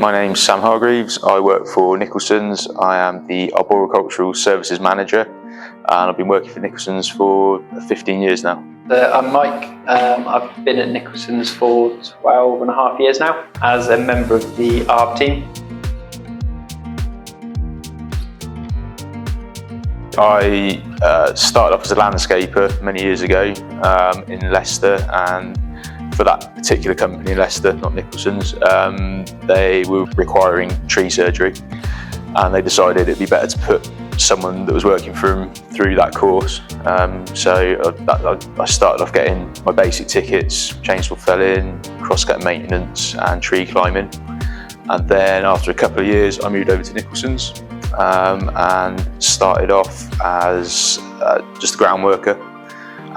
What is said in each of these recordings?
My name's Sam Hargreaves. I work for Nicholsons. I am the Arboricultural Services Manager, and I've been working for Nicholsons for 15 years now. I'm Mike. I've been at Nicholsons for 12 and a half years now as a member of the ARB team. I started off as a landscaper many years ago in Leicester, and for that particular company in Leicester, not Nicholsons, they were requiring tree surgery, and they decided it'd be better to put someone that was working for them through that course. So I started off getting my basic tickets, chainsaw felling, crosscut maintenance and tree climbing. And then after a couple of years, I moved over to Nicholsons and started off as just a ground worker.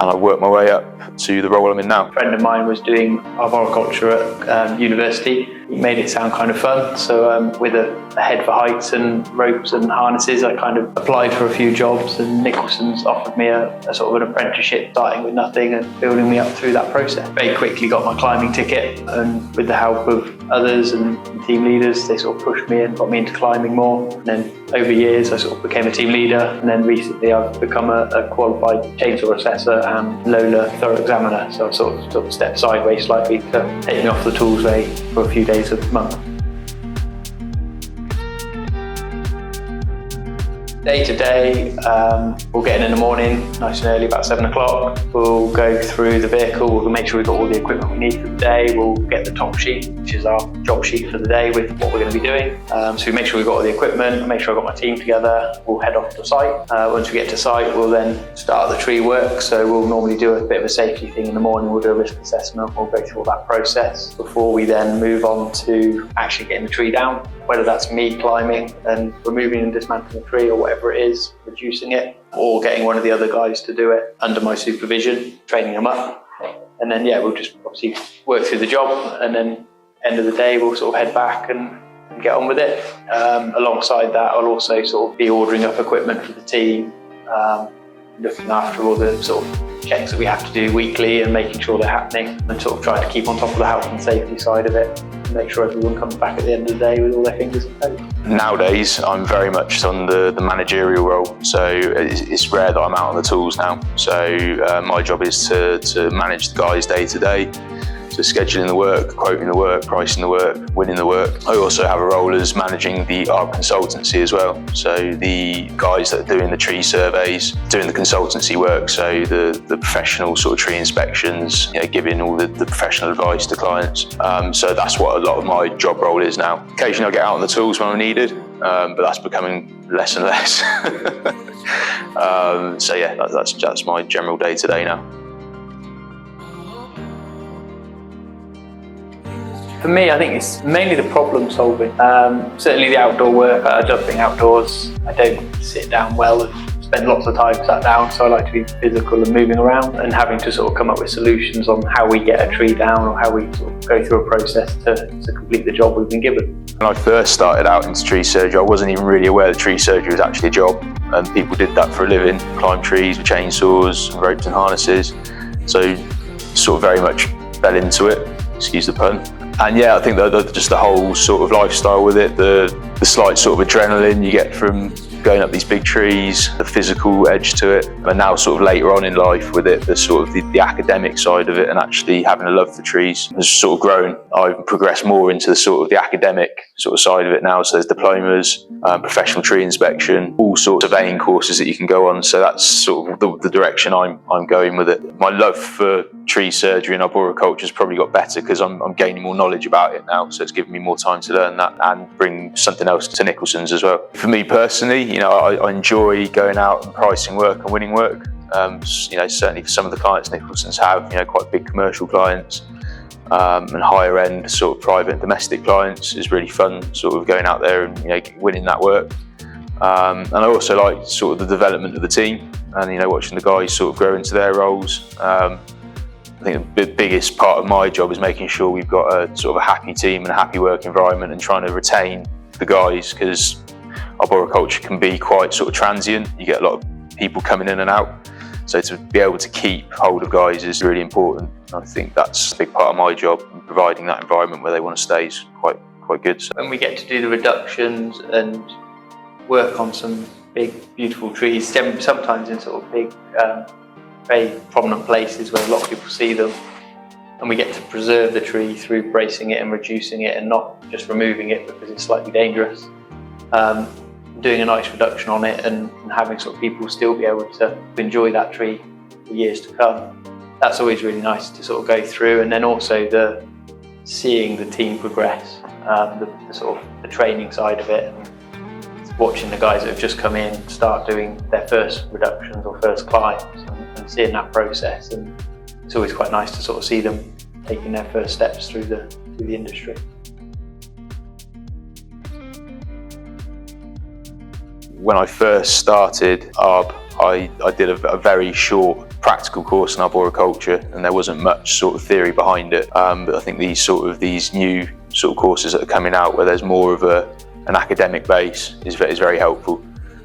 And I worked my way up to the role I'm in now. A friend of mine was doing arboriculture at university. He made it sound kind of fun. So with a head for heights and ropes and harnesses, I kind of applied for a few jobs, and Nicholsons offered me a sort of an apprenticeship, starting with nothing and building me up through that process. Very quickly got my climbing ticket, and with the help of others and team leaders, they sort of pushed me and got me into climbing more. And then over years, I sort of became a team leader, and then recently I've become a qualified chainsaw assessor and Lola thorough examiner. So I've sort of stepped sideways slightly to take me off the tools for a few days of the month. Day to day, we'll get in the morning, nice and early, about 7 o'clock. We'll go through the vehicle, we'll make sure we've got all the equipment we need for the day. We'll get the top sheet, which is our job sheet for the day with what we're going to be doing. So we make sure we've got all the equipment, make sure I've got my team together. We'll head off to site. Once we get to site, we'll then start the tree work. So we'll normally do a bit of a safety thing in the morning. We'll do a risk assessment, we'll go through all that process before we then move on to actually getting the tree down. Whether that's me climbing and removing and dismantling the tree, or whatever it is, reducing it, or getting one of the other guys to do it under my supervision, training them up. And then, we'll just obviously work through the job, and then end of the day, we'll sort of head back and get on with it. Alongside that, I'll also sort of be ordering up equipment for the team, looking after all the sort of checks that we have to do weekly and making sure they're happening, and sort of trying to keep on top of the health and safety side of it. Make sure everyone comes back at the end of the day with all their fingers and toes. Nowadays, I'm very much on the managerial role, so it's rare that I'm out on the tools now. So my job is to manage the guys day to day, so scheduling the work, quoting the work, pricing the work, winning the work. I also have a role as managing the ARB consultancy as well. So the guys that are doing the tree surveys, doing the consultancy work, so the professional sort of tree inspections, giving all the professional advice to clients. So that's what a lot of my job role is now. Occasionally I get out on the tools when I'm needed, but that's becoming less and less. So that's my general day to day now. For me, I think it's mainly the problem solving. Certainly the outdoor work. I love being outdoors. I don't sit down well and spend lots of time sat down, so I like to be physical and moving around and having to sort of come up with solutions on how we get a tree down, or how we sort of go through a process to complete the job we've been given. When I first started out into tree surgery, I wasn't even really aware that tree surgery was actually a job, and people did that for a living, climb trees with chainsaws, ropes and harnesses. So sort of very much fell into it, excuse the pun. And I think that just the whole sort of lifestyle with it, the slight sort of adrenaline you get from going up these big trees, the physical edge to it, and now sort of later on in life with it, the sort of the academic side of it, and actually having a love for trees has sort of grown. I've progressed more into the sort of the academic sort of side of it now. So there's diplomas, professional tree inspection, all sorts of surveying courses that you can go on. So that's sort of the direction I'm going with it. My love for tree surgery and arboriculture has probably got better because I'm gaining more knowledge about it now. So it's given me more time to learn that and bring something else to Nicholsons as well. For me personally, I enjoy going out and pricing work and winning work. Certainly for some of the clients Nicholsons have, quite big commercial clients and higher end sort of private and domestic clients is really fun, sort of going out there and winning that work. And I also like sort of the development of the team and watching the guys sort of grow into their roles. I think the biggest part of my job is making sure we've got a sort of a happy team and a happy work environment, and trying to retain the guys, because arboriculture can be quite sort of transient. You get a lot of people coming in and out. So to be able to keep hold of guys is really important. I think that's a big part of my job, and providing that environment where they want to stay is quite quite good. So. When we get to do the reductions and work on some big, beautiful trees, sometimes in sort of big, very prominent places where a lot of people see them, and we get to preserve the tree through bracing it and reducing it and not just removing it because it's slightly dangerous. Doing a nice reduction on it and having sort of people still be able to enjoy that tree for years to come. That's always really nice to sort of go through, and then also seeing the team progress, the sort of the training side of it, and watching the guys that have just come in start doing their first reductions or first climbs and seeing that process, and it's always quite nice to sort of see them taking their first steps through the industry. When I first started Arb, I did a very short practical course in arboriculture, and there wasn't much sort of theory behind it. But I think these new sort of courses that are coming out where there's more of an academic base is very helpful.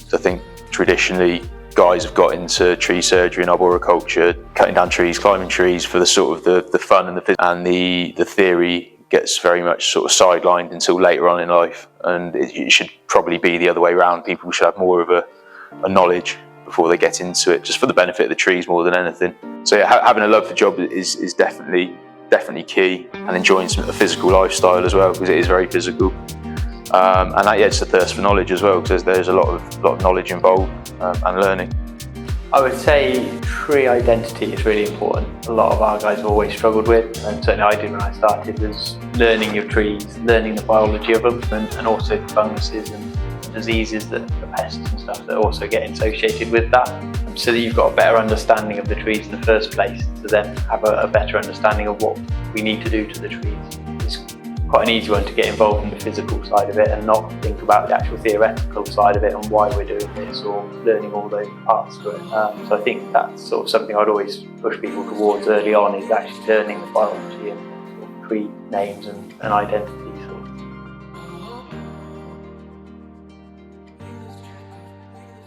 So I think traditionally guys have got into tree surgery and arboriculture, cutting down trees, climbing trees for the sort of the fun and the theory gets very much sort of sidelined until later on in life, and it should probably be the other way around. People should have more of a knowledge before they get into it, just for the benefit of the trees more than anything. So yeah, having a love for the job is definitely key, and enjoying a physical lifestyle as well, because it is very physical. And that, yeah, it's a thirst for knowledge as well, because there's a lot of knowledge involved and learning. I would say tree identity is really important. A lot of our guys have always struggled with, and certainly I did when I started, was learning your trees, learning the biology of them, and also the funguses and diseases, the pests and stuff that also get associated with that, so that you've got a better understanding of the trees in the first place, to then have a better understanding of what we need to do to the trees. It's quite an easy one to get involved in the physical side of it and not think about the actual theoretical side of it and why we're doing this or learning all those parts to it. So I think that's sort of something I'd always push people towards early on, is actually learning the biology and sort of tree names and identities.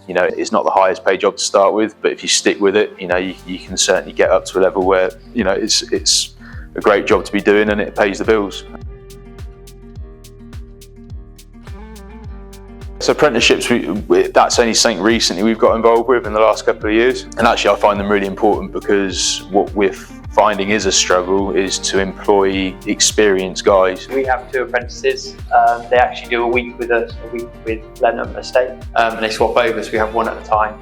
You know, it's not the highest paid job to start with, but if you stick with it, you know, you can certainly get up to a level where, you know, it's a great job to be doing and it pays the bills. So apprenticeships, that's only something recently we've got involved with in the last couple of years. And actually I find them really important, because what we're finding is a struggle is to employ experienced guys. We have 2 apprentices. They actually do a week with us, a week with Lenham Estate, and they swap over, so we have one at a time.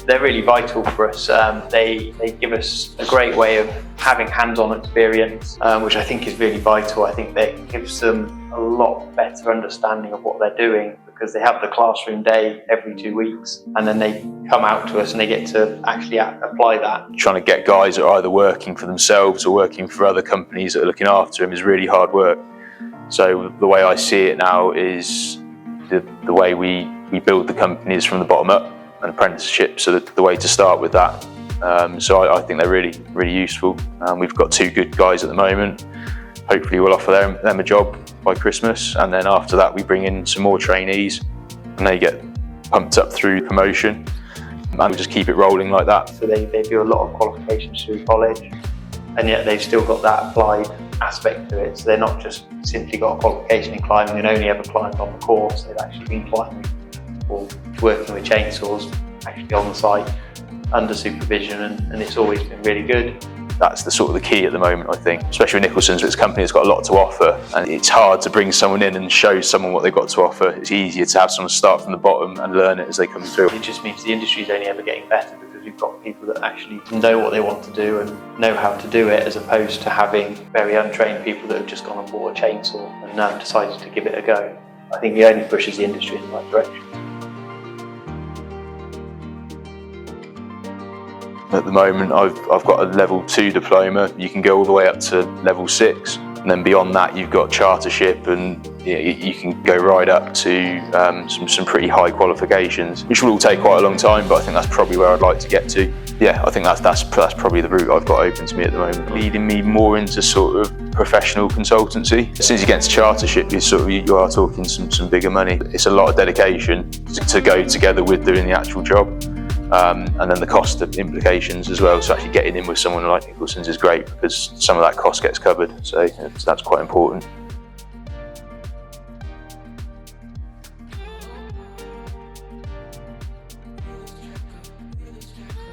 They're really vital for us. They give us a great way of having hands-on experience, which I think is really vital. I think that gives them a lot better understanding of what they're doing, because they have the classroom day every 2 weeks, and then they come out to us and they get to actually apply that. Trying to get guys that are either working for themselves or working for other companies that are looking after them is really hard work. So the way I see it now is the way we build the companies from the bottom up, and apprenticeships, so the way to start with that. So I think they're really useful. We've got 2 good guys at the moment. Hopefully we'll offer them a job by Christmas, and then after that we bring in some more trainees and they get pumped up through promotion, and we just keep it rolling like that. So they do a lot of qualifications through college, and yet they've still got that applied aspect to it. So they're not just simply got a qualification in climbing and only ever climbed on the course. They've actually been climbing or working with chainsaws actually on the site under supervision, and it's always been really good. That's the sort of the key at the moment, I think, especially with Nicholsons. It's a company that's got a lot to offer, and it's hard to bring someone in and show someone what they've got to offer. It's easier to have someone start from the bottom and learn it as they come through. It just means the industry is only ever getting better, because we've got people that actually know what they want to do and know how to do it, as opposed to having very untrained people that have just gone and bought a chainsaw and decided to give it a go. I think it only pushes the industry in the right direction. At the moment, I've got a level 2 diploma. You can go all the way up to level 6, and then beyond that, you've got chartership, and you can go right up to some pretty high qualifications, which will all take quite a long time. But I think that's probably where I'd like to get to. Yeah, I think that's probably the route I've got open to me at the moment, leading me more into sort of professional consultancy. As soon as you get into chartership, you are talking some bigger money. It's a lot of dedication to go together with doing the actual job. And then the cost of implications as well. So actually getting in with someone like Nicholsons is great, because some of that cost gets covered. So that's quite important. village.